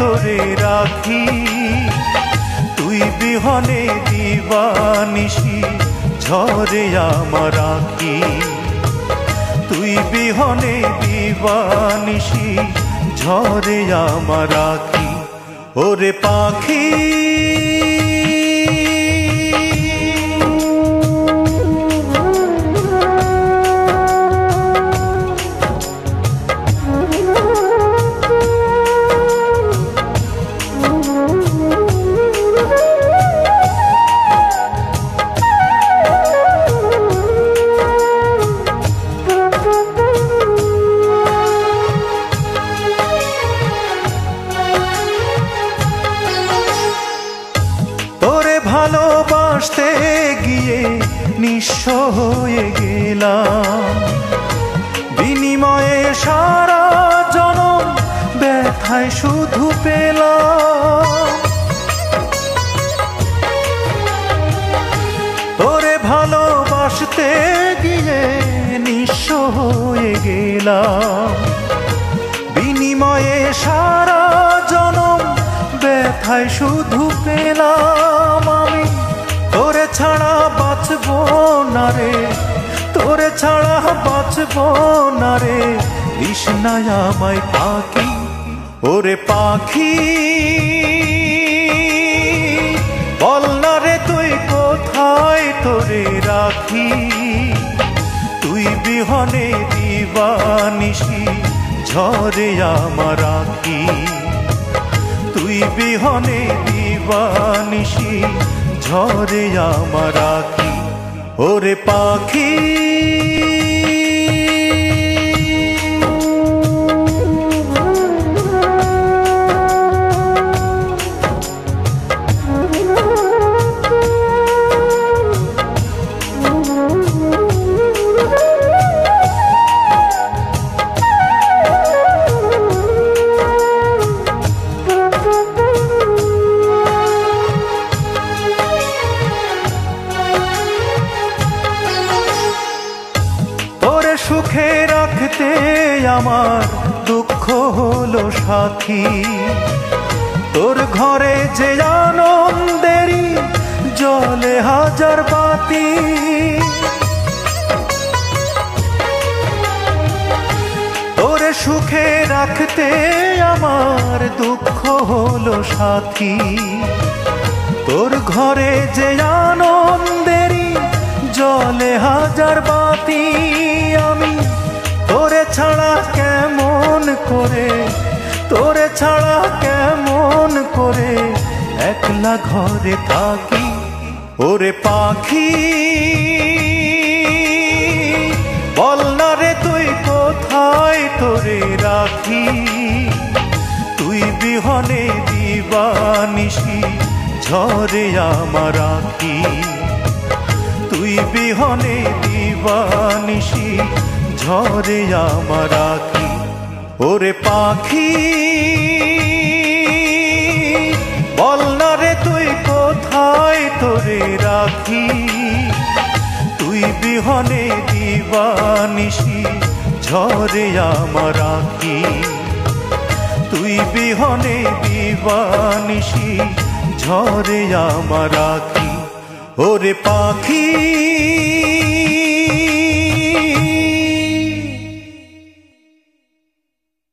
তোরে রাখি, তুই বিহনে দিবানিশি ঝরে আমার আঁখি, তুই বিহনে দিবানিশি ঝরে আমার আঁখি। ওরে পাখি ভালোবাসতে গিয়ে নিঃস্ব হয়ে গেলাম, বিনিময়ে সারা জনম ব্যথায় শুধু পেলাম। তোরে ভালোবাসতে গিয়ে নিঃস্ব হয়ে গেলাম, বিনিময়ে সারা জনম ব্যথায় শুধু পেলাম। আমি তোরে ছাড়া বাঁচবো না রে, তোরে ছাড়া বাঁচবো না রে, তৃষ্ণায় আমায় পাখি। ওরে পাখি বল না রে তুই কোথায় তোরে রাখি, তুই বিহনে দিবানিশি ঝরে আমার আঁখি, তুই বিহনে দিবানিশি ঝরে আমার আঁখি। ওরে পাখি সুখে রাখতে আমার দুঃখ হলো সাথী, তোর ঘরে যে আনন্দেরই জ্বলে হাজার বাতি। তোরে সুখে রাখতে আমার দুঃখ হলো সাথী, তোর ঘরে যে আনন্দেরই জ্বলে হাজার বাতি। আমি তোরে ছাড়া কেমন করে, তোরে ছাড়া কেমন করে একলা ঘরে থাকি। ওরে পাখি বল না রে তুই কোথায় তোরে রাখি, তুই বিহনে দিবানিশি ঝরে আমার আঁখি, তুই বিহনে দিবানিশি ঝরে আমার আঁখি। ওরে পাখি বল না রে তুই কোথায় তোরে রাখি, তুই বিহনে দিবানিশি ঝরে আমার আঁখি, তুই বিহনে দিবানিশি ঝরে আমার আঁখি। ওরে পাখি।